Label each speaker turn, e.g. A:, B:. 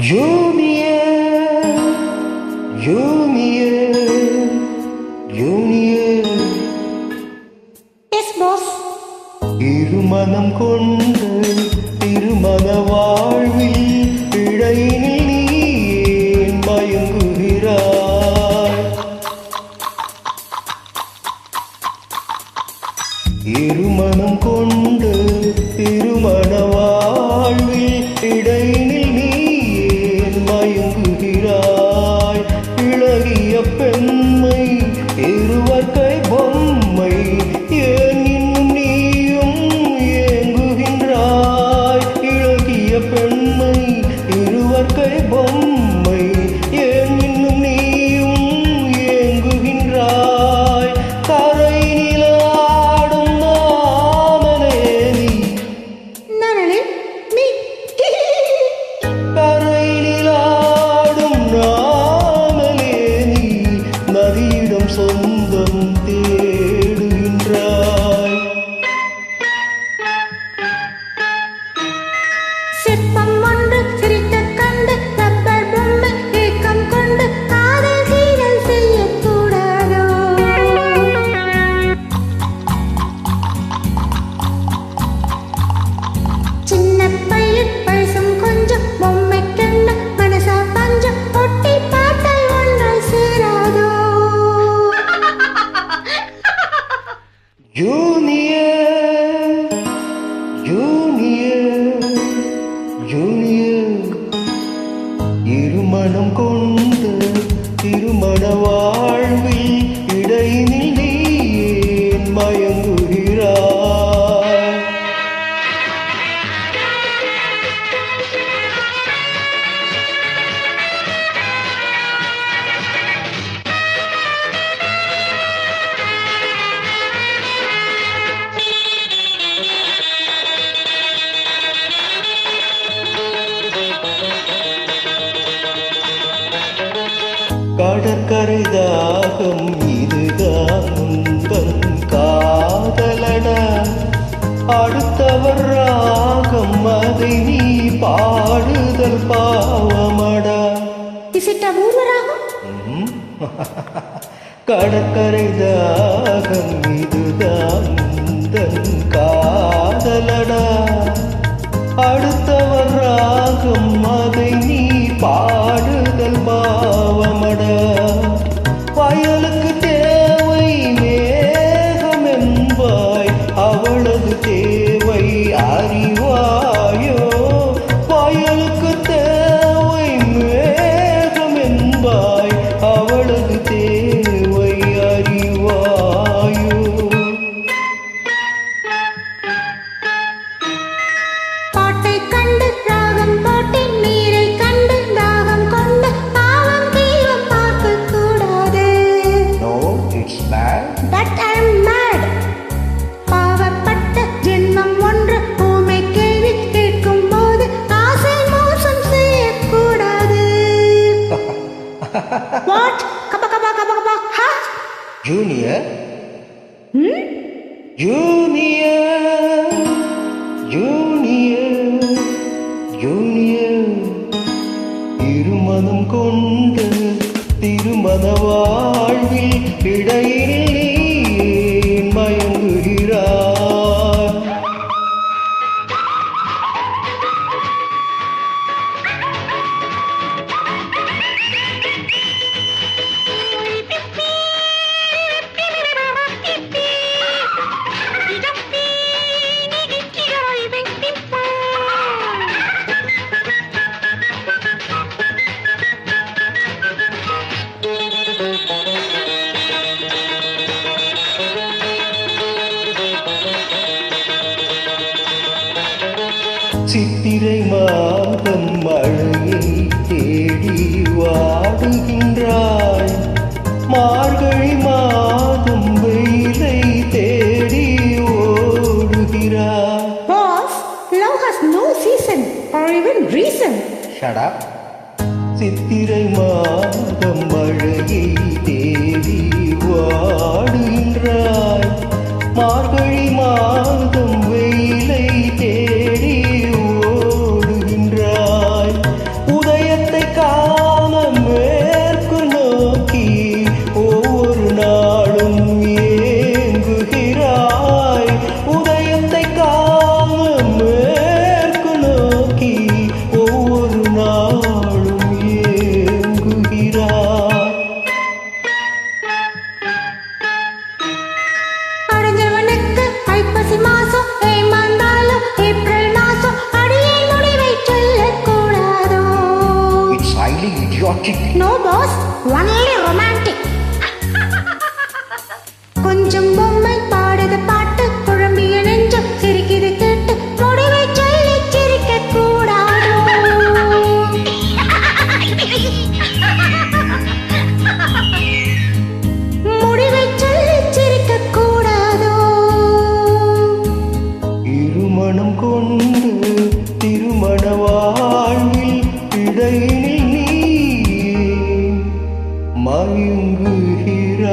A: Junior junior junior
B: yes boss.
A: இருமனம் கொண்டு திருமண வாழ்வில் இடையினில் நீ ஏன் மயங்குகிறாய்? இருமனம் கொண்டு திருமண வாழ்வில் இடையினில் நீ ஏன் மயங்குகிறாய்? இளகிய பெண்மை இருவர்க்கை பொம்மை ஏன் இன்னும் நீயும் ஏங்குகின்றாய்? இளகிய பெண்மை இருவர்க்கை பொம்மை ஏன் இன்னும் நீயும் ஏங்குகின்றாய்? கரையினில் ஆடும் நாமனே நீ,
B: நானே நீ.
A: கரையினில் ஆடும் நாமலே நீ நதியிடம் சொந்தம் தேடுகின்றாய்.
B: சிற்பம் ஒன்று சிரிக்கக் கண்டு ரப்பர் பொம்மை ஏக்கம் கொண்டு காதல் கீழல் செய்யக்கூடாதோ? சின்ன பையன் பழசும் கொஞ்சம் பொம்மைக்கென்ன மனசா பஞ்சம் ஒட்டி பார்த்தால் ஒன்றாய் சேராதோ?
A: ஜூனியர் ஜூனியர் ஜூனியர் இருமணம் கொண்டு திருமண வாழ்வில் இடையினில் நீ ஏன் மயங்குகிறாய்? கடற்கரை தாகம் இதுதான் உந்தன் காதலடா. அடுத்தவர் ராகம் அதை நீ பாடுதல் பாவமடா.
B: Is it a ஊர்வராகம்?
A: கடற்கரை தாகம் இதுதான் உந்தன் காதலடா. அடுத்தவர் ராகம் அதை நீ பாடுதல் பாவமடா. வயலுக்கு தேவை மேகம் என்பாய், அவளது தேவை அறிவாயோ? வயலுக்கு தேவை மேகம் என்பாய், அவளது தேவை அறிவாயோ?
B: பாட்டை கண்டு ராகம் போட்டேன், நீரை கண்டு தாகம் கொண்டு பாவம் தீவம் பார்க்கக் கூடாது.
A: No, it's bad.
B: But I'm mad. பாவப்பட்ட ஜென்மம் ஒன்று ஊமை கேள்வி கேட்கும் போது ஆசை மோசம் செய்யக்கூடாது. What? கப கப கப கப ஹா?
A: ஜூனியர் ஜூனியர் ஜூனியர் ஜூனியர் இருமனம் கொண்டு திருமண வாழ்வில் இடையினில் நீ ஏன் மயங்குகிறாய்? சித்திரை மாதம் மழையை தேடி வாடுகின்றாய். மார்கழி மாதம் வெயிலை தேடி ஓடுகிறாய்.
B: Boss, love has no season or even reason.
A: Shut up. சித்திரை மாதம் மழையை தேடி வாடுகின்றாய். மார்கழி மாதம் வெயிலை தேடி ஓடுகின்றாய். உதய மயங்குகிறாய்